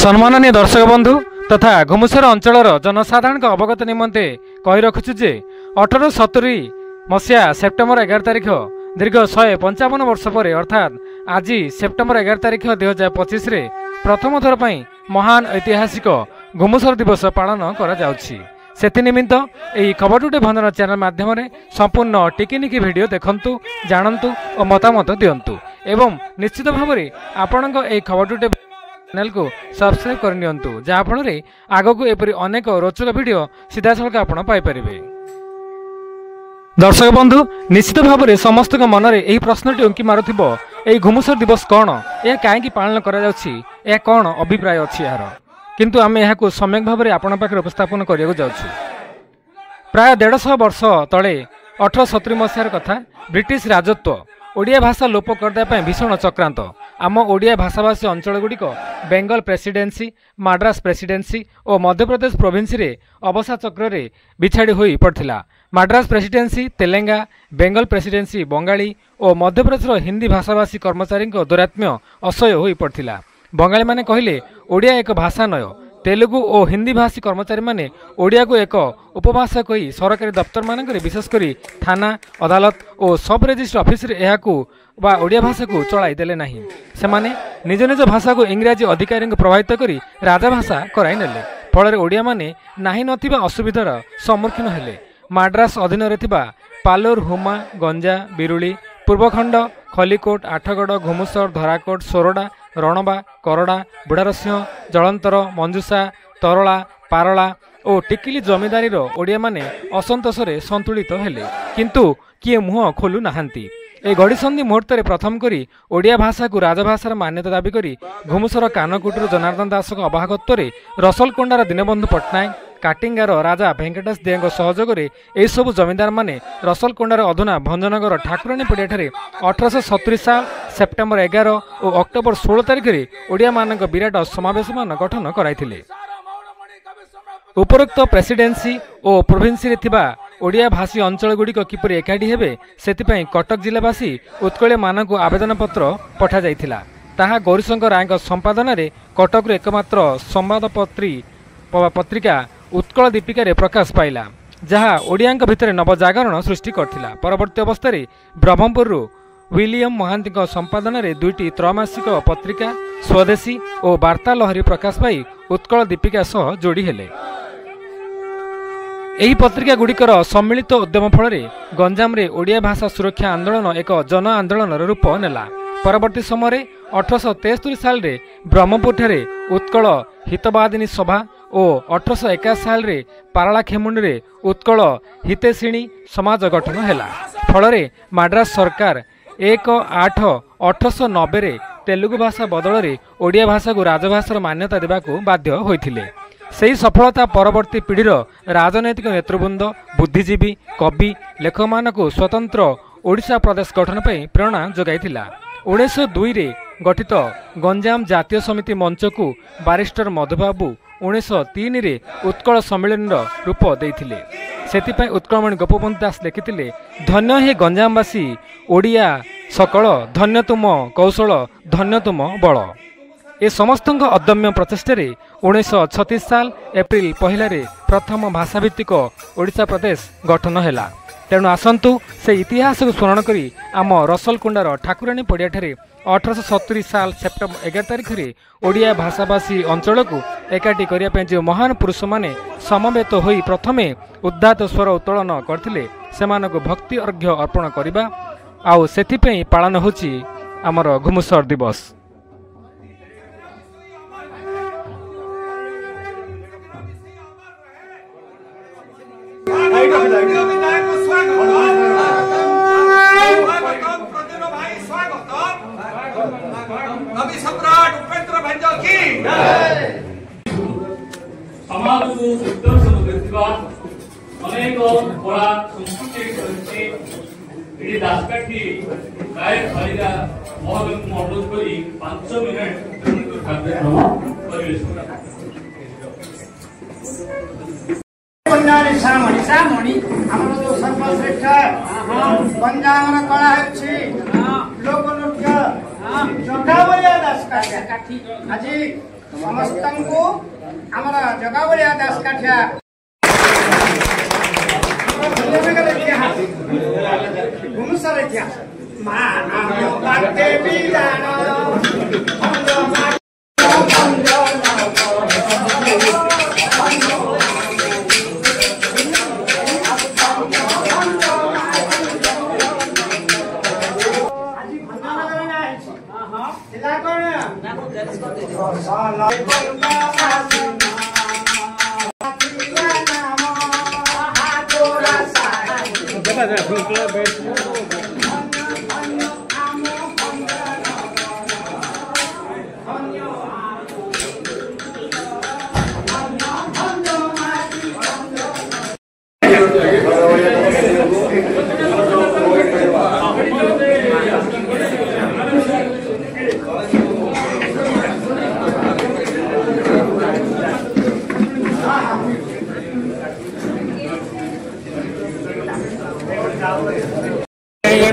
सम्माननीय दर्शक बंधु तथा घुमुसर अंचल जनसाधारण अवगत निमंते कही रखुछु जे 1870 मसीहा सेप्टेम्बर 11 तारिख दीर्घ 155 वर्ष पर अर्थात आज सेप्टेम्बर 11 तारिख 2025 रे प्रथम थर पर महान ऐतिहासिक घुमुसर दिवस पालन करा जाउछि। सेति निमित्त एही खबरटुटे भंजन चैनल माध्यम संपूर्ण टिकिनिकी वीडियो देखंतु जानंतु और मतामत दियंतु एवं निश्चित भाव में आपणक एही खबरटुटे चैनल को सब्सक्राइब करनियंतु जहाँ फल आग को एपरी अनेक रोचक वीडियो सीधा सड़क आपण पाइपर। दर्शक बंधु निश्चित भाव में समस्त मन में यही प्रश्नटी उंकी मारुथिबो एही घुमुसर दिवस कौन यह कहीं पालन करा जाउछि यह कौन अभिप्राय अच्छी यार किंतु आम यह सम्यक भाव में आपण पाखे उपस्थापन करने जाउछु। प्राय 150 वर्ष तले 1870 मसीहार कथा ब्रिटिश राजत्व ओडिया भाषा लोप करदेबा भीषण चक्रांत आम ओडिया भाषाभाषी अंचल गुड़िक बेंगल प्रेसिडेंसी माड्रास प्रेसिडेंसी और मध्यप्रदेश प्रोविंस रे अवसा चक्र रे बिछाड़ी होई पड़थिला। माड्रास प्रेसिडेंसी तेलेंगा बेंगल प्रेसिडेंसी बंगाली और मध्यप्रदेश हिंदी भाषाभाषी कर्मचारी दौरात्म्य असह्य होई पड़थिला। बंगाली माने कहले ओडिया एक भाषा नय तेलुगु और हिंदी भाषी कर्मचारी माने ओडिया को एक उपभाषा कही सरकारी दफ्तर मानक विशेषकर थाना अदालत और सब रजिस्टर ऑफिस रे बा ओडिया भाषा को चलाई देले नहीं। सेमाने निज निज भाषा को इंग्राजी अधिकारी प्रभावित करी राजभाषा कराई नेले फल ओडिया माने नाही नथिबा असुविधार सम्मुखीन हेले। माड्रास अधीन रे थिबा पालोर हुमा गंजा बिरुली पूर्वखंड खलिकोट आठगड़ घुमुसर धराकोट सोरडा रणबा करड़ा बुढ़ारसिंह जलंतर मंजुषा तरला पारला और टिकिली जमीदारी ओडिया माने असंतोष संतुलित हेले किंतु किए मुह खोलु नाहांती। ए घड़ीसंधि मुहूर्त प्रथम करी ओडिया भाषा को राजभाषार मान्यता दाबी करी घुमुसर कानकुटर जनार्दन दास अबाहकत्व रसलकोंडार दीनबंधु पट्टनायक काटिंगार राजा भेंकटेश देव सहयोग में सबू जमींदार माने रसलकोंडार अधुना भंजनगर ठाकुराणी पड़िया 1870 साल सेप्टेम्बर 11 और अक्टोबर 16 तारिख में ओडिया मानक विराट समावेश मान गठन कराइथिले। उपरोक्त प्रेसिडेंसी और प्रोविंस रे थिबा ओडिया भाषी अंचल गुड़िक किपरि एकाठी हेबे सेतिपई कटक जिलावासी उत्कल मानक आवेदन पत्र पठा जाइथिला। ताहा गौरीशंकर राय संपादन रे कटक एकमात्र संवादपत्री पत्रिका उत्कल दीपिका रे प्रकाश पाइला जहाँ ओडिया भितर नवजागरण सृष्टि करथिला। परवर्ती अवस्था ब्रह्मपुर विलियम महांती संपादन रे दुईटी त्रैमासिक पत्रिका स्वदेशी और वार्ता लहरी प्रकाश पाई उत्कल दीपिका सह जोड़ी हेले। एही पत्रिका गुड़िकर सम्मिलित उद्यम फल गंजाम रे ओडिया भाषा सुरक्षा आंदोलन एक जन आंदोलन रूप नेला। परवर्ती समय 1873 साल रे ब्रह्मपुर ठारे उत्कल हितवादिनी सभा और 1881 साल रे पाराला खेमुंडी रे उत्कल हितेशिणी समाज गठन हैला। फल माड्रास सरकार 1/8/1890 रे तेलुगु भाषा बदल रे ओडिया भाषा को राजभाषार मान्यता देबाकू बाध्य होइथिले। सही सफलता परवर्ती पीढ़ीर राजनैतिक नेतृवृंद बुद्धिजीवी कवि लेखक मानकू स्वतंत्र ओडिशा प्रदेश गठन पर प्रेरणा जोगाइथिला। 1902 रे गठित गंजाम जातीय समिति मंच को बारिस्टर मधुबाबू 1903 रे उत्कल सम्मेलन रूप देइथिले। सेतिपई उत्कलमणि गोपबंधु दास लिखिथिले धन्य हे गंजामवासी ओडिया सकल धन्य तुम कौशल धन्य तुम बल। ए समस्त अदम्य प्रचेष्टा 1936 साल एप्रिल 1 रे प्रथम भाषाभित्तिक ओडिशा प्रदेश गठन हैला। तेणु आसंतु से इतिहास को स्मरण करी आम रसलकोंडार ठाकुराणी पड़िया 1870 साल सेप्टेम्बर 11 तारिख में ओडिया भाषाभाषी अंचल को एकाठी करने जो महान पुरुष माने समवेत होई प्रथमे उद्धात स्वर उत्तोलन करथिले सेमानकु भक्ति अर्घ्य अर्पण करिबा आउ सेथिपई पालन होची आमर घुमुसर दिवस। समाज को उत्तर समग्र अनेक कला संस्कृति इडी दासकाठी गायक हरिदा महोदय को अनुरोध करी 5 मिनिट कार्यक्रम परिवेशन सामणी हमर जो सर्वश्रेष्ठ पंजाबर कला है लोक नृत्य जटावलिया दासकाठी आज समस्त को आमर जगावलिया दासकाठिया घुमुसर इतिहास बाटे बिजान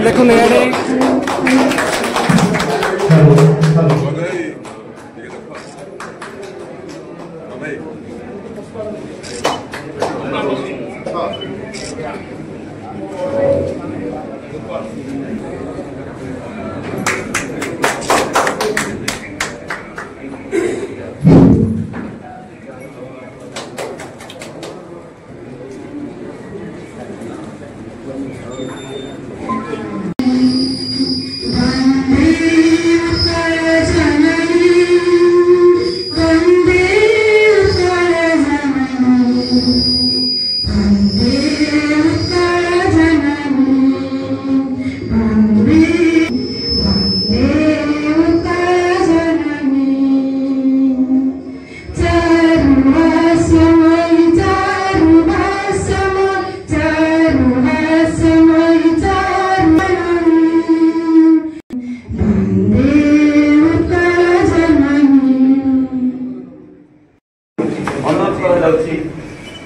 देखो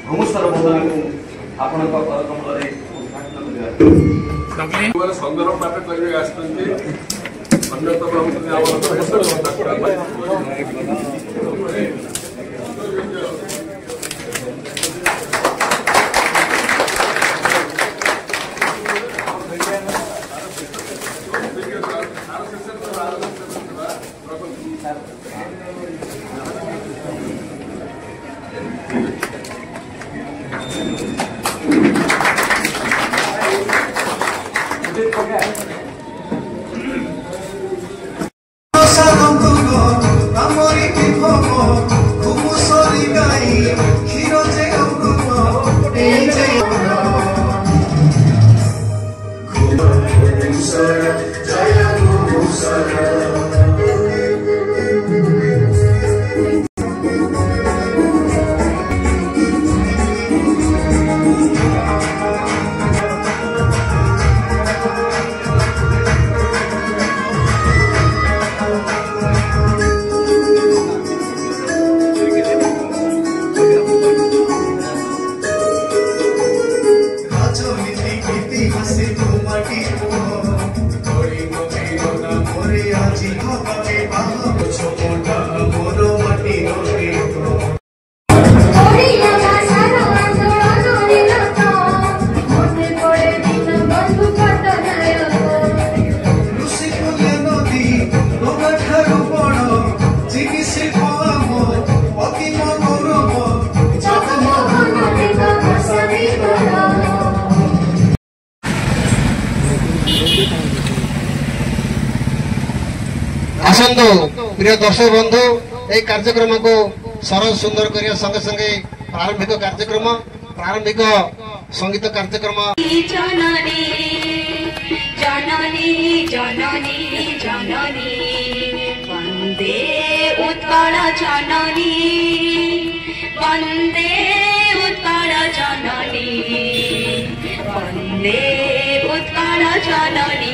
घुमुसर बंधन को आपण कमल संदर्भ भाव करेंगे आसंतु प्रिय दर्शक बंधु ये कार्यक्रम को सरल सुंदर करने संगे संगे प्रारंभिक कार्यक्रम प्रारंभिक संगीत कार्यक्रम जननी जननी जननी जननी वंदे उत्कल जननी वंदे उत्कल जननी वंदे उत्कल जननी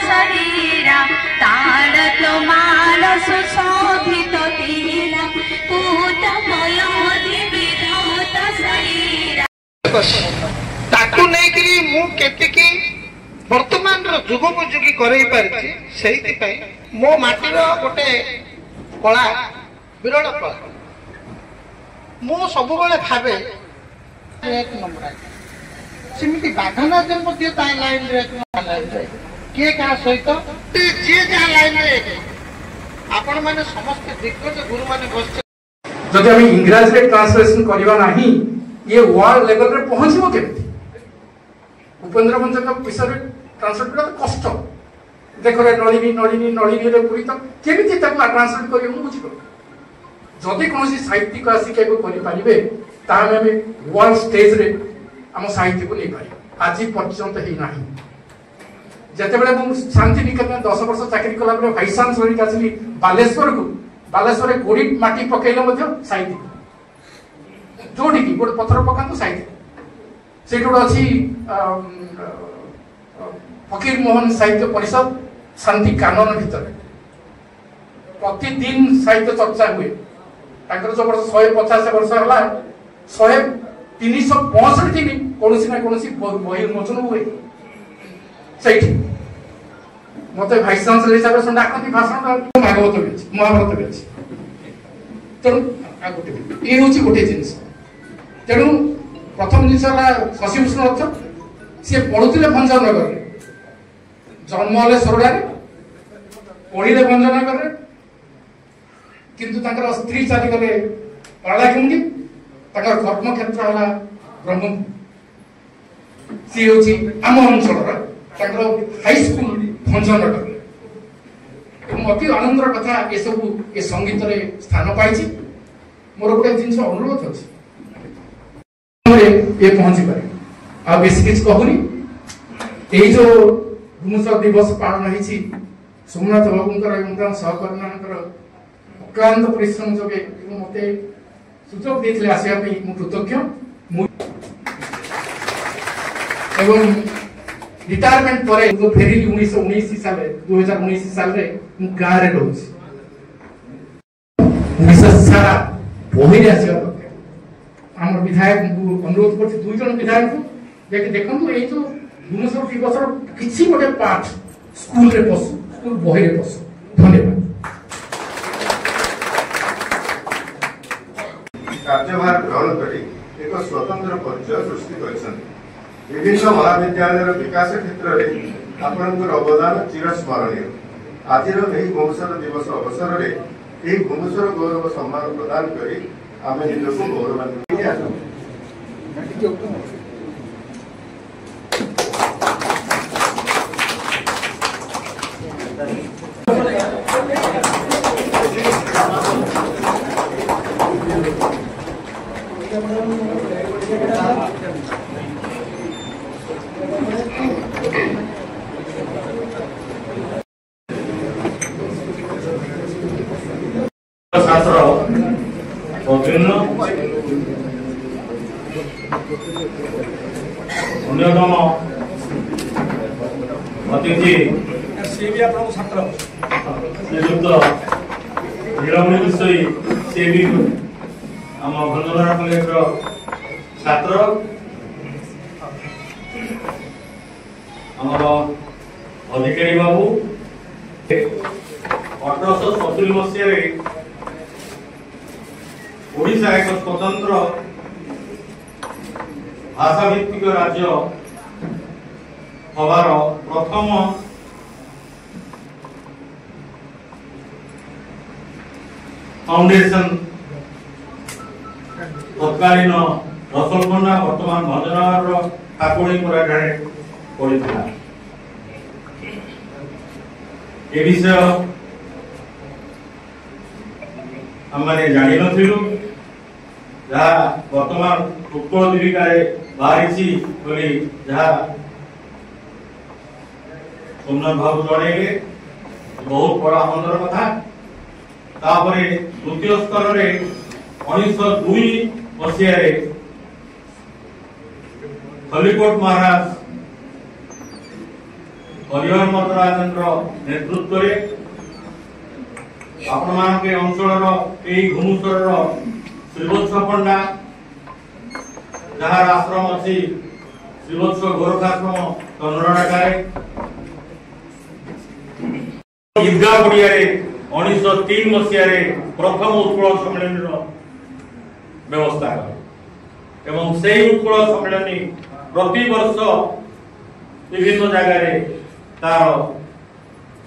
शरीरा ताड़ तो सुशोभित तिला पूतमय विधाता शरीरा ताकू नहीं मु केतिकी वर्तमान जुगोपयोगी करई पारछि सेहिति पई मो माटीर गोटे कला विरल कला मो सब बेले भाबे एक नंबर सिमिति बाधना जे मध्ये ताई लाइन रे लाइन रे के का सहित जे जा लाइन रे आपण माने समस्त दिग्गज गुरु माने बस जदि हम इंग्रजी रे ट्रांसलेशन करबा नाही ये वर्ल्ड लेवल रे पहुंचबो केमति उपेंद्र भंजक विषय ट्रांसलेट करबा कष्ट देखो रे नलिनी नलिनी नलिनी रे पूरी तो केमति तक ट्रांसलेट करियो मु बुझी जदि कोनोसी साहित्यिक आसिके को करि पारिबे तामे हम वर्ल्ड स्टेज रे हम साहित्य को नै पारि आज पर्यंत ही नाही जते बेले मु शांति निकेतन 10 वर्ष चाकरी कला बेले भाइस चांसलर आसली बालेश्वर रे कोडी माटी पकेइलो मध्य साहित्य जोडी की गोटे पत्थर पकांतु साहित्य सेठ गोटे अच्छी फकीर मोहन साहित्य परिषद शांति कानून भितर प्रतिदिन साहित्य चर्चा हुए जो वर्ष 150 वर्ष है 365 दिन कौन ना कौन बही उन्मोचन हुए से मत भाइस चांसलर हिसाब से डाकती भाषण भागवत भी अच्छी महाभारत भी अच्छी तेणु ये हूँ गोटे जिन तेणु प्रथम जिन शशिभूषण रथ सी पढ़ुले भंजनगर जन्म हेले सोरडारे पढ़िले भंजनगर किंतु तांकर स्त्री चाली गले पालाखुंडी तांकर कर्म क्षेत्र है ब्रह्मपुर सी होची आम अंचल हाई स्कूल भंजनगर अति आनंदर कथा ये सब ये संगीत रे स्थान पाई मोर गोटे जिन अनुरोध अच्छी ये पहुंची पारे आ बेसी किछ कहूनी ए जो गुमुसर दिवस पालन होईछि सोमनाथ बाबूंकर एवं सहकर्मीମାନଙ୍କର अक्लांत परिश्रम जोगे मते सुযোগ ଦେଇଥିଲେ ଆସିବା ପାଇଁ ମୁଁ କୃତଜ୍ଞ एवं रिटायरमेंट ପରେ जो फेरी 1919 साल 2019 साल रे ମୁଁ गाँ रे रहूछि विशेष सारा बहिरे ଆସିବା आम विधायक अनुरोध कर दुई जन विधायक देखु ये जो गुणेश्वर दिवस किसी गोटे पाठ स्कूल रे पशु स्कूल बही रे पशु धन्यवाद कार्यभार ग्रहण कर एक स्वतंत्र परिचय सृष्टि कर विभिन्न महाविद्यालय विकास क्षेत्र में आपंकर अवदान चिरस्मरणीय आज गुमुसर दिवस अवसर में गुमुसर गौरव सम्मान प्रदान कर आम निज को गौरवान्वित छात्र अन्यतम अतिथि श्रीयुक्त नीलमणि विषयी से भी आम भंजनगर कॉलेज छात्र आमर अधिकारी बाबू 1870 मसीह ओडिशा एक स्वतंत्र भाषा भित्तिक राज्य हवार प्रथम फाउंडेशन तत्कालीन रसलखंडा वर्तमान भंजनगर ठाकुरी पड़ा ए विषय आम जानी नथिलु जहाँ वर्तमान उत्कल दीपिका बाहरी जहाँ सोमनाथ बाबू जड़े बहुत बड़ा आनंदर कथा द्वितीय स्तर में 1902 मसीह खलीकोट महाराज हरिहर मद्राजन नेतृत्व में आपण मान अंचल घुमुसर श्रीवत्स पंडा जहार आश्रम अच्छी श्रीवत्स गोरखाश्रम कन्नड़ाकार ईदगाह पड़िया 1903 मसीह प्रथम उत्कल सम्मेलन व्यवस्था एवं से उत्कल सम्मेलन प्रति वर्ष विभिन्न जगार तार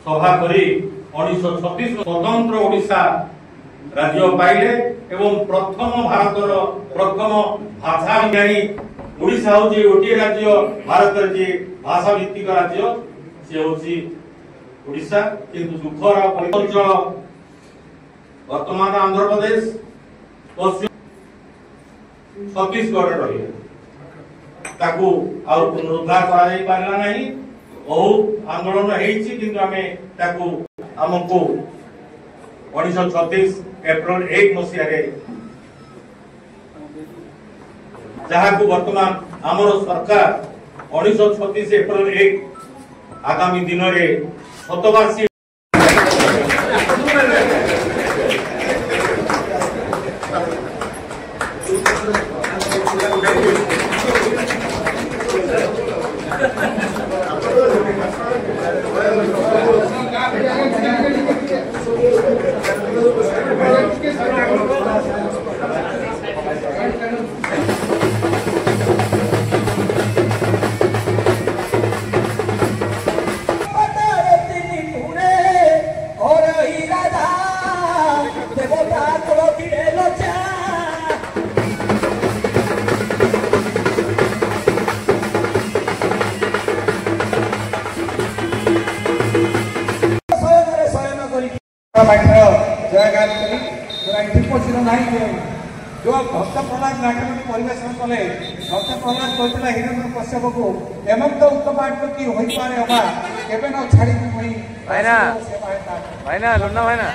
सभा करी 1936 स्वतंत्र ओडिशा राज्य पाइले एवं प्रथम भारतर प्रथम भाषा विज्ञानी ओडिशा होची गोटे राज्य भारत जी भाषा भित्तिक राज्य से होची ओडिशा किंतु दुखर अंचल वर्तमान आंध्र प्रदेश पश्चिम छत्तीसगढ़ रही ताकू आउ पुनरुद्धार करा जाई पारला नहीं बहुत आंदोलन हेछि किंतु हमें ताकू हमको 1936 एप्रिल 1 मसीह जहाँ को वर्तमान आमर सरकार 1936 एप्रिल 1 आगामी दिन में शतवार्षिक जो भक्त प्रहलाद नाटक परिवेशन कले भक्त प्रहलाद कहता हिरण्य कश्यप को एमंत उत्तपाट की हो पारे अबा केबे न छाड़ी कोई भाईना भाईना लुन्ना भाईना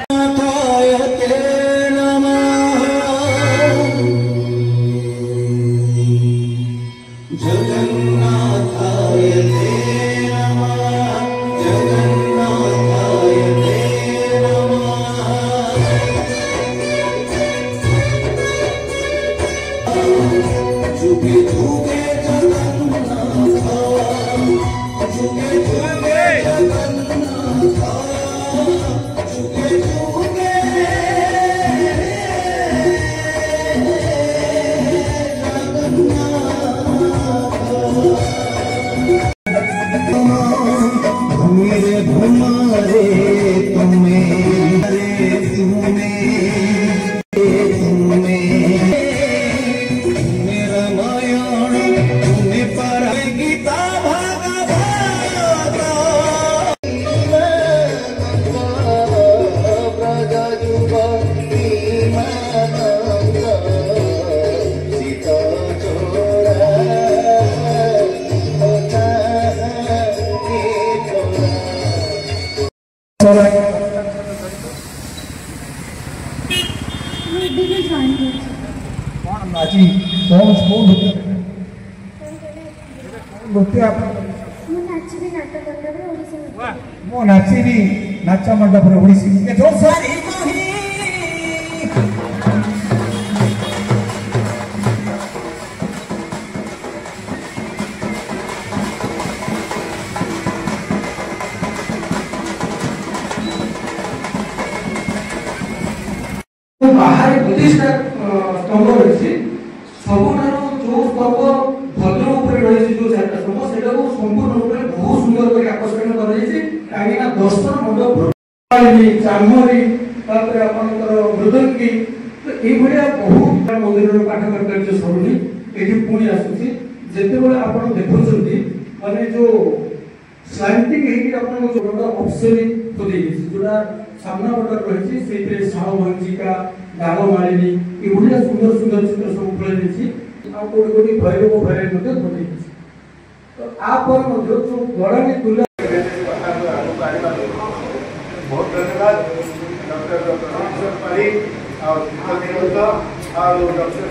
नाची नाच मंडप ओडिसी जोर से बाहर बुद्धिस्ट स्तंभ रही सबुठार जो स्तंभ भद्र उपर रही जो स्तंभ से संपूर्ण रूप में बहुत सुंदर कर आकर्षण कर कहीं दर्शन मंडप चामरी मृदंगी तो ये बहुत मंदिर पाठ कर सरुनी ये पुणी आसूसी जिते आप देखुं माने जो स्लाइटिंग ऑप्शन खोदी जोड़ा सामना बटर रही से शाह भंजिका डालमालिनी ये सुंदर सुंदर चित्र सब खोल भैरव भैरव खोदी तो आप जो गणानी तुला बहुत धन्यवाद डॉक्टर प्रवीण पारिक और डॉक्टर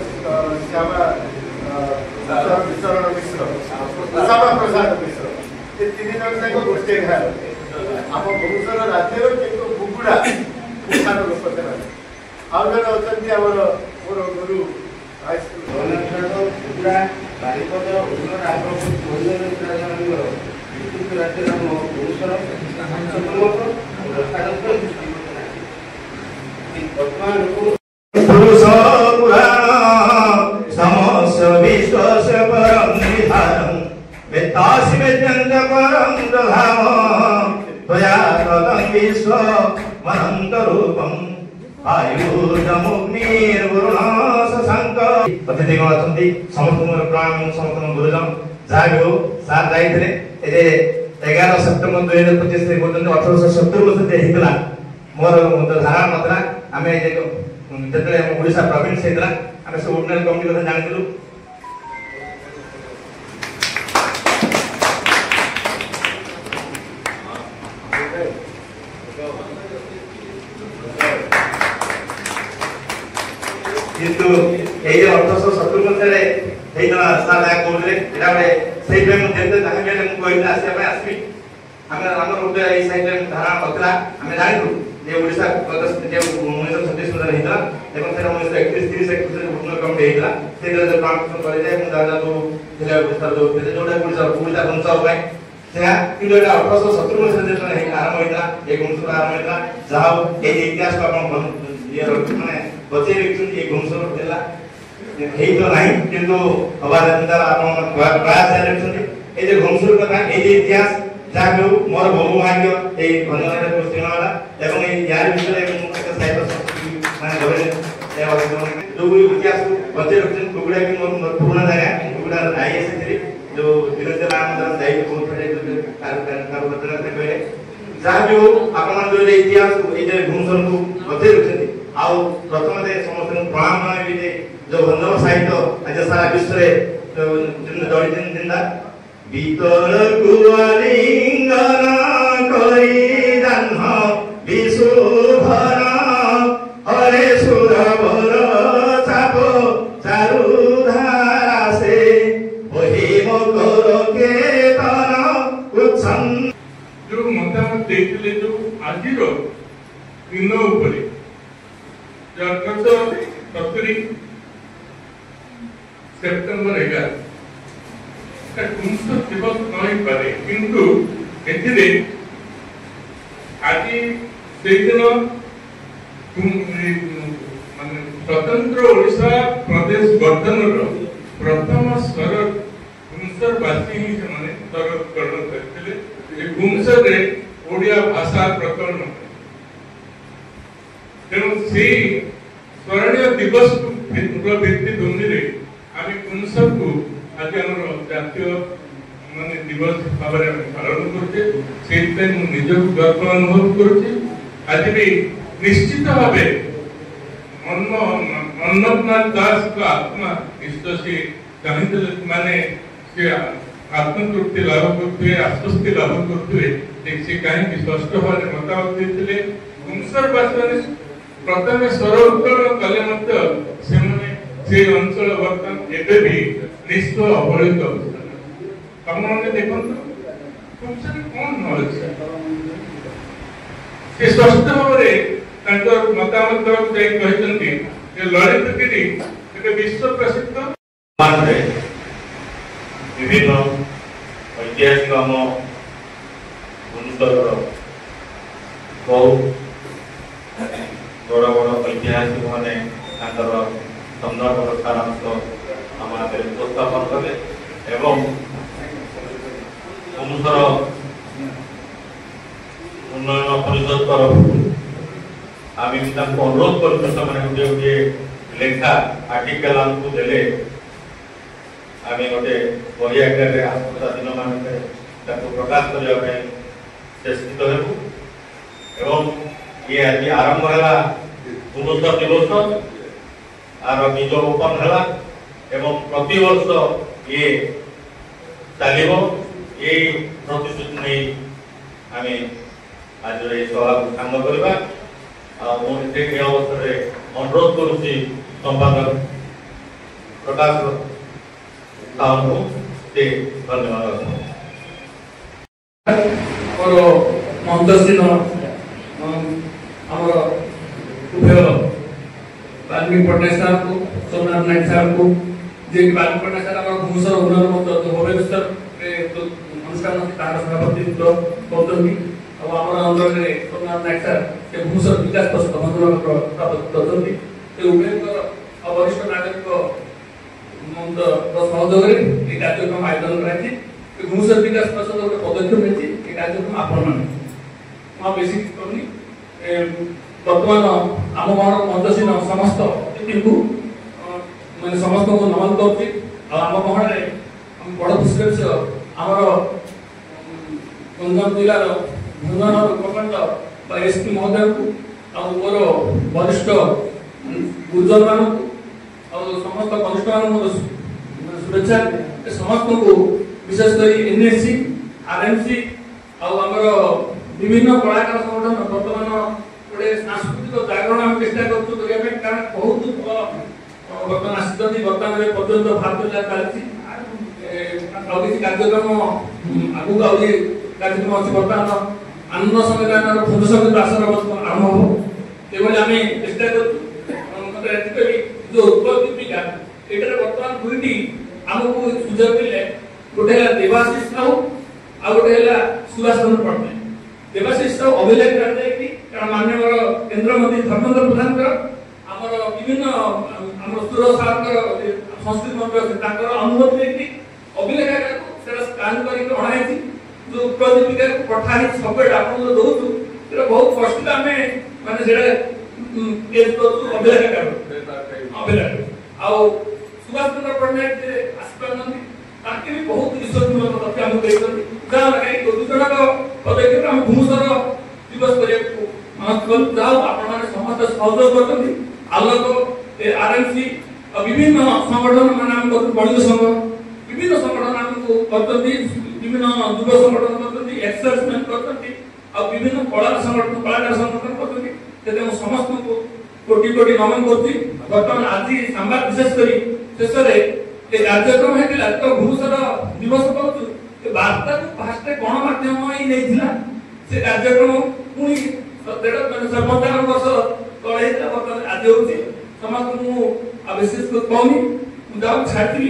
श्यामा विचरण मिश्र श्यामा प्रसाद मिश्र ये तीन जन गोष्ठी आप भुवनेश्वर राज्य किंतु कुकुड़ा ତାର ଲୋକ ସେମାନେ ଆଉ ଜଣେ ଅଛନ୍ତି ଆମର ମୋର ଗୁରୁ ହାଇସ୍କୁଲ ବାରିପଦ ରାଜ୍ୟର ପୁରୁଷର ପୁରୁଷ ପୁରାଣ ସମସ୍ତ ବିଶ୍ୱାସ ପରଂ ନିଧାରଂ ବେତାସି ବେଦ୍ୟନ୍ତ ପରଂ ଦଧାମ ତ୍ୱୟା ତଦଂ ବିଶ୍ୱ ମନନ୍ତ ରୂପଂ ଆୟୁର୍ଜମୁଗ୍ନିର୍ବରୁଣ ଶଶାଙ୍କ ଅତିଥିଗଣ ଅଛନ୍ତି ସମସ୍ତଙ୍କର ପ୍ରଣାମ ସମସ୍ତଙ୍କ ଗୁରୁଜନ ଯାହା ବି ହଉ ସାର୍ ଯାଇଥିଲେ ଏ ଯେ 11 ସେପ୍ଟେମ୍ବର 2025 ପର୍ଯ୍ୟନ୍ତ 1870 ବର୍ଷ ହେଇଥିଲା ମୋର ଧାରଣା ନଥିଲା ଆମେ ଯେତେବେଳେ ଆମ ଓଡ଼ିଶା ପ୍ରଭିନ୍ସ ହେଇଥିଲା ଆମେ ସବୁ ଓଡିନାଲ କମିଟି କଥା ଜାଣିଥିଲୁ কিন্তু এই যে 1870 মধ্যে ହେଇଥିଲା ସାର୍ ଯାହା କହୁଥିଲେ ଏଇଟା ଗୋଟେ ସେଇଥିପାଇଁ ମୁଁ ଯେତେ ଚାହିଁବି ହେଲେ ମୁଁ କହିଲି ଆସିବା ପାଇଁ ଆସିବି ଆମେ ଆମର ଗୋଟେ ଏଇ ସାଇଡରେ ଧାରଣା ନଥିଲା ଆମେ ଜାଣିଥିଲୁ ଯେ ଓଡ଼ିଶା ଯେ 1936 ମସିହାରେ ହେଇଥିଲା ଏବଂ ସେଟା 1931-30 ଉନ୍ନୟନ କମିଟି ହେଇଥିଲା ସେଇଥିରେ ଯୋଉ କାମ କରିଲେ ଏବଂ ଯାହା ଯୋଉ ଥିଲା ଓଡ଼ିଶାର ଯୋଉ ଯୋଉଟା ଓଡ଼ିଶା ବଞ୍ଚାଇବା ପାଇଁ ସେହା କିନ୍ତୁ ଏଇଟା 1870 ମସିହାରେ ଯେତେବେଳେ ଆରମ୍ଭ ହେଇଥିଲା ଏ ଗୁଣସର ଆରମ୍ଭ ହେଇଥିଲା ଯାହା ହଉ ଏଇ ଇତିହାସକୁ ଆପଣ ଇଏ ମାନେ ବଚେଇ ରଖିଛନ୍ତି ଏ ଗୁଣସର ଥିଲା ହେଇ ତ ନାହିଁ କିନ୍ତୁ ହବା ଆପଣ ପ୍ରୟାସ ଜାରି ରଖିଛନ୍ତି এই যে ঘুমসুর কথা এই যে ইতিহাস যা কেউ মোর বহু ভাগ্য এই ভঞ্জনের গোষ্ঠীমালা এবং এই ইয়ার ভিতরে একটা সাহিত্য সংস্কৃতি মানে ধরে ଯୋଉ ଇତିହାସକୁ ବଞ୍ଚେଇ ରଖିଛନ୍ତି କୁକୁଡ଼ା ବି ମୋର ପୁରୁଣା ଜାଗା କୁକୁଡ଼ା ଆଇ ଆସିଥିଲି ଯୋଉ ବିରଜା ଆମର ଦାୟିତ୍ୱ କରୁଥିଲେ କହିଲେ ଯାହା ବି ହଉ ଆପଣମାନେ ଯୋଉ ଇତିହାସକୁ ଏଇ ଯେ ଘୁମସରକୁ ବଞ୍ଚେଇ ରଖିଛନ୍ତି ଆଉ ପ୍ରଥମେ ସମସ୍ତଙ୍କୁ ପ୍ରଣାମ ଜଣାଇବି ଯେ ଯୋଉ ଭଞ୍ଜନ ସାହିତ୍ୟ ଆଜି ସାରା ବିଶ୍ୱରେ ଜଡ଼ିତ ଜିନ୍ଦା ভিতরকু আলিঙ্গন করি জাহ্ন বিশুভর হরে সুরবর চাপ চারুধারা সে বহিম কর কেতন উৎসন जो मतामत देखले जो आजिर दिन उपरे 1870 सेप्टेम्बर 11 घुमसर दिवस नई पारे किंतु एथिरे आज से दिन माने स्वतंत्र ओडिशा प्रदेश गठन प्रथम स्वर घुमसर वासी ही से माने स्वरकरण करथिले ए घुमसर रे ओडिया भाषा प्रकरण तेणु से स्मरणीय दिवस भित्ति भूमि रे आमी घुमसर को आज आम जातीय माने दिवस भाव पालन करते निजक गर्व अनुभव करुचे आज भी निश्चित भाव अन्ननाथ दास का आत्मा ईश्वसी चाहते माने आत्मतृप्ति लाभ करते आश्वस्ति लाभ करते से कहीं स्पष्ट भाव मतामत देते घुमसरवासी प्रथम स्वर उत्तोलन कले से अंचल बर्तमान एबे भी निश्चय अवहेलित अवस्था आपने देखो कौन नॉलेज से स्पष्ट भाव मतामत ललित गिरी एक विश्व प्रसिद्ध विभिन्न ऐतिहासिक आम भुवनेश्वर बहु बड़ बड़ ऐतिहासिक मैंने संदर्भ सारांश आम आगे उपस्थापन कले एवं घुमसर उन्नयन परिषद तरफ आम अनुरोध कर गोटे गोटे लेखा आर्टिकल आमको देले आम गोटे बही आकार आसता दिन मानक प्रकाश करने चेष्टित हेबू एवं ये आज आरंभ है घुमसर दिवस आर बीज रोपण है एवं प्रति वर्ष ये चलो ये प्रतिश्रुति नहीं आम आज सभा सांग करवा मुझे अवसर अनुरोध करुच्ची संपादक प्रकाश साहू से धन्यवाद और मंदस्थित उभय वाल्मीकि पट्टनायक साहब को सोमनाथ नायक साहब को जे वाल्मीकि पट्टनायक साहब हमारा घुमुसर उन्नयन मंत्र भुवनेश्वर अनुष्ठान तार सभापतित्व करते आमर अंचल में सोमनाथ नायक साहब से घुमुसर विकास परिषद मंत्री करते उभय वरिष्ठ नागरिक मंत्र सहयोग में कार्यक्रम आयोजन कराई घुमुसर विकास परिषद गोटे पदक्षेप नहीं कार्यक्रम आपण मैंने बेसी करनी बर्तमान आम गाँव मंचसीन समस्त अतिथि को मैंने समस्त को नमन करुँच आम गाँव में बड़ खुशी विषय आमर गंजाम जिलार भंजन उपखंड एसपी महोदय को मोर वरिष्ठ गुर्जर मान समस्त कनिष्ठ मान शुभेच्छा समस्त को विशेषकर एनएससी आरएमसी आमर विभिन्न कलाकार संगठन बर्तमान गोटे सांस्कृतिक जागरण आम चेष्टा करें कारण बहुत बर्तमान आसी बर्तमान पर्यटन भारत चलती किसी कार्यक्रम आगू कार्यक्रम अच्छी बर्तमान आनंद संविधान फुल संगीत आसन आरंभ हो आम चेष्टा कर जो उत्कल दीपिका ये बर्तमान दुईटी आमको सुझाव मिले गोटे देवाशीष साहू आ गोटे सुभाष चंद्र पट्टनायक देवाशीष साहू अभिलेख कराई कारण माननीय केंद्र मंत्री धर्मेंद्र प्रधान आमर विभिन्न सुर सार संस्कृति मंत्री अच्छे अनुमति लेकिन अभिलेख स्कान करणाई जो उत्कल दीपिका पठाई सबे आप दौचु बहुत कष्ट आम मानते अभिलेख अभिलेख आउ सुभाष चंद्र पट्टनायक आसपार ताकि भी बहुत विश्वसनीय तथ्य आमको देखते कहीं दुजन पदक्षेप आम घुमुसर दिवस करते समस्त सहयोग करते आलोक आरएमसी विभिन्न संगठन मैंने बणिज संघ विभिन्न संगठन आमको करते विभिन्न युव संगठन करते एक्सरसाइज करते विभिन्न कलाकार संगठन करते समस्त को कोटि कोटि नमन करती बर्तमान आज संवाद विशेषकर शेष कार्यक्रम है तो घुमुसर दिवस कहूँ वार्ता को फास्ट गणमाध्यम ही नहीं से कार्यक्रम पुणी 55 वर्ष तले बर्तमान आज हो समस्त विशेष कहूनी मुझे छाड़ी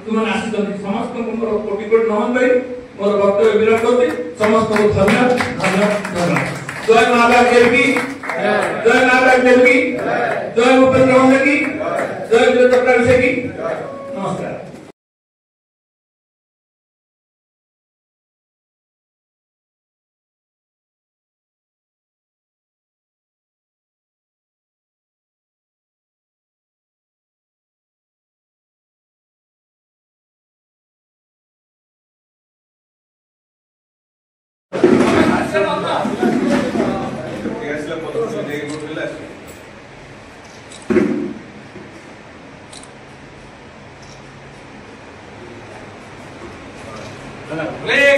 तुमने आसी समस्त मोर कोटि कोटि नमन कर मोर वक्तव्य विराम करते समस्त को धन्यवाद धन्यवाद धन्यवाद जय महाराज देवी जय महाराज देवी जय भूपेंद्र वंदे की जय वीरेंद्र प्रकाश की नमस्कार।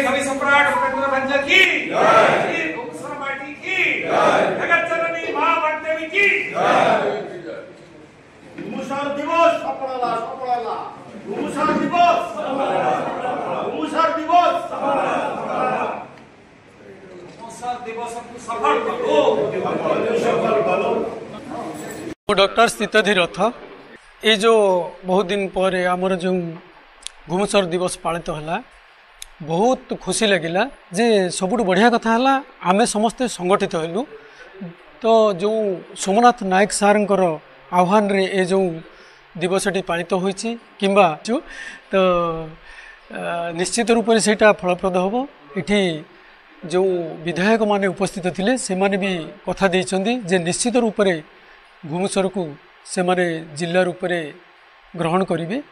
कवि सम्राट उपेंद्र भंज की जय, घुमुसर पार्टी की जय, जगत जननी मां बटदेवी की जय। घुमुसर दिवस सफलला सफलला घुमुसर दिवस घुमुसर दिवस घुमुसर दिवस को सफल करो सफल करो। डॉक्टर स्थितधि रथ ये जो बहुत दिन पर आमर जो घुमुसर दिवस पालित है बहुत खुशी लगिला जे सबुठ बढ़िया कथा है आमे समस्ते संगठित हेलु तो जो सोमनाथ नायक सारंकर आह्वान रे ए जो दिवसटी पालित होइछि किंबा तो निश्चित रूप से सेटा फलप्रद हम इठी जो विधायक माने उपस्थित थिले से माने भी कथा देइछन्ती जे निश्चित रूप से घुमुसर को से माने जिल्ला रूप से ग्रहण करिवे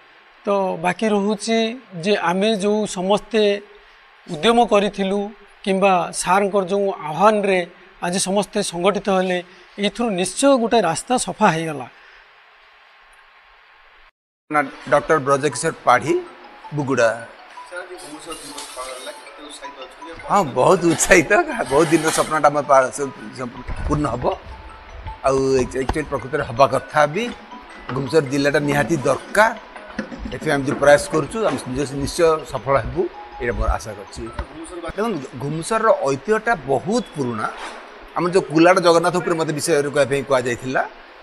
तो बाकी रोचे जे आमे जो समस्ते उद्यम करूँ किंबा सारंकर जो आह्वान रे आज समस्ते संगठित हेले एथुर निश्चय गोटे रास्ता सफा हो गला। डॉक्टर ब्रजकिशोर पाढ़ी बुगुड़ा हाँ बहुत उत्साहित बहुत दिन सपनाटा पूर्ण हम एक्चुअली प्रकृत हवा कथा भी घुमुसर जिलाटा निहाती दरकार ये आम जो प्रयास करूँ निश्चय सफल हेबू ये मोर आशा कर घुमुसर ऐतिह्यटा बहुत पुराना आम जो कुलाड़ जगन्नाथ उपर मत विषय कहला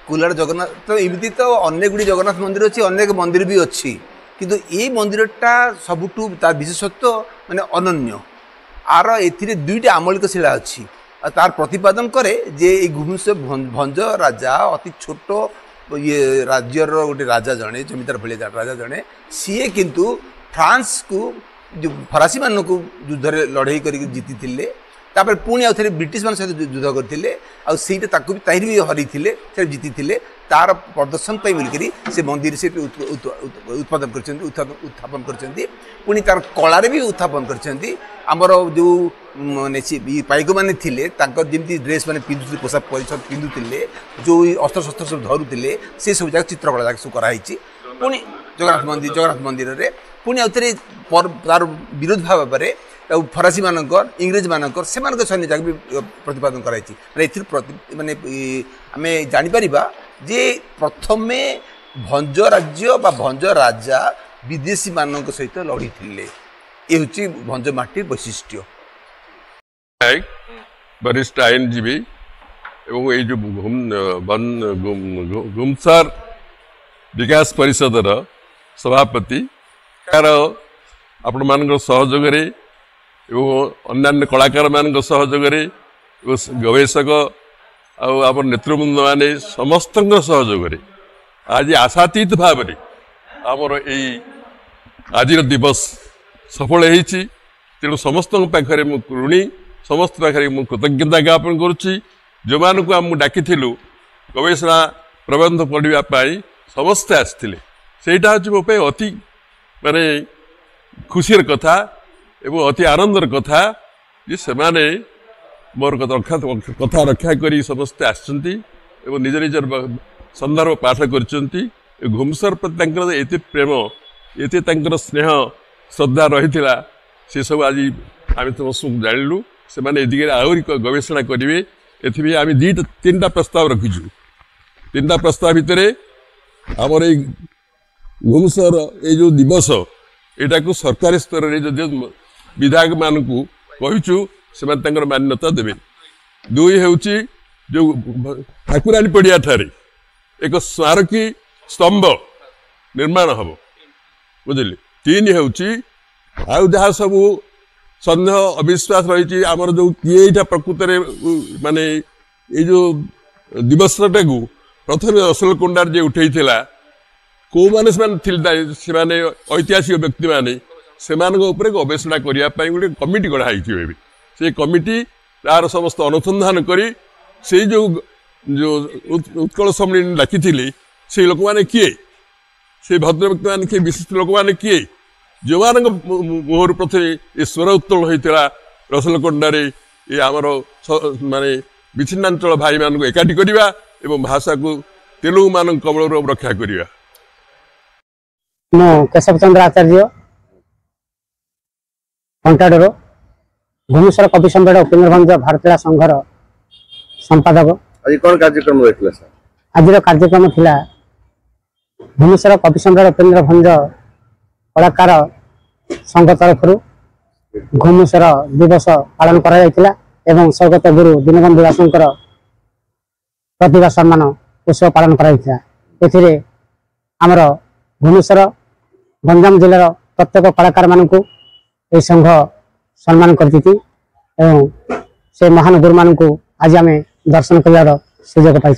कुलाड़ जगन्नाथ तो एमती तो अनेक गुड़ी जगन्नाथ मंदिर अच्छी अनेक मंदिर भी अच्छी किंतु ये मंदिरटा सबुठू तार विशेषत्व माने अनन्य आर ए दुईटा आमलिक शिला अच्छी तार प्रतिपादन करे जे घुमुसर भंज राजा अति छोट ये राज्यर गोटे राजा जड़े जमीदार भाई राजा जड़े सी किंतु फ्रांस को जो फरासी मान को युद्ध लड़ाई कर जीति तापर पुणी आउ थे ब्रिटिश मान सहित युद्ध करते आईटा भी हरी थे जीति तार प्रदर्शन बोलिकी से मंदिर से उत्पादन उत्थापन कर तार कलार भी उत्थापन कर जो पाइक मैंने जमी ड्रेस मैंने पिंधुते पोशाक परिषद पिंधुते जो अस्त्र शस्त्र सब धरुले से सब जगह चित्रकला सब कराई पुणी जगन्नाथ मंदिर में पुणी आउ थे तार विरोध भाव में फरासी मानक इंग्रेज मानक से सैन्य जगह भी प्रतिपादन कराई माने आम जापर जे प्रथमे भंज राज्य बा भंज राजा विदेशी मानक सहित लड़ी ये हूँ भंज माटी वैशिष्ट्य वरिष्ठ आईनजीवी एवं ये जो गुमसर विकास परिषदर सभापति कार आपण मान सहयोग एवं अन्य कलाकार मान सहयोग गवेषक आम नेतृवृंद माने समस्त सहयोग आज आशातीत भाव आमर आज दिवस सफल होती तेणु समस्त पाखे ऋणी समस्त पाखे कृतज्ञता ज्ञापन करुच्ची जो मानक आम डाकी गवेषणा प्रबंध पढ़ाई समस्ते आसते सेटा हूँ मो अति माने खुशी कथा एवं अति आनंदर कथा जे से मोर कथा रक्षा करी समस्ते आसचंती एवं निज निजर संदर्भ पाठ करचंती घुमसर प्रति एते प्रेम एते स्नेह श्रद्धा रही से सब आज आम समस्त जानलु से मैंने दिगरे आहरी गवेषणा करेंगे एथि आम तीन प्रस्ताव रखीचु तीन प्रस्ताव भितर आमर ये घुमसर ये जो दिवस यहाँ को सरकारी स्तर में विधायक मान कहचु से मान्यता देवे दुई हूँ जो ठाकुरानी पड़िया ठारे एक स्मारकी स्तंभ निर्माण हम बुझे तीन हूँ आउ जहाँ सब सन्देह अविश्वास रही आमर जो किए प्रकृत माने ये जो दिवसटा को प्रथम रसलकोंडार जे उठे कौ मैंने ऐतिहासिक व्यक्ति मैंने से गवेषणा करने गोटे कमिटी गढ़ाई से कमिटी तार समस्त अनुसंधान करी से जो उत्कल सम्मेलन डाकी से लोक मैंने किए से भद्र व्यक्ति मैंने किए विशिष्ट लोक मैंने किए जो मान मुहर प्रथम स्वर उत्तोलन होता रसलकोंडारे ये आमर माने विच्छिन्नांचल भाई मान एकाठी करवा एवं भाषा को तेलुगु मान कबल रक्षा करवा मो केशव चंद्र आचार्य कंटाडोर घुमुसर कवि सम्राट उपेन्द्रभंज भारतीय संघर संपादक आज कौन कार्यक्रम रखिला सर आज कार्यक्रम थिला घुमुसर कवि सम्राट उपेन्द्रभंज कलाकार संघ तरफ घुमुसर दिवस पालन करा जायतिला एवं स्वर्गत गुरु दीनबंधु दासंकर प्रतिभा सम्मान उत्सव पालन करा जायतिला एथिरे हमर घुमुसर गंजाम जिलार प्रत्येक कलाकार मानक ये संघ सम्मान करती एवं से महान गुरु मान आज आम दर्शन कर सुजोग पाई।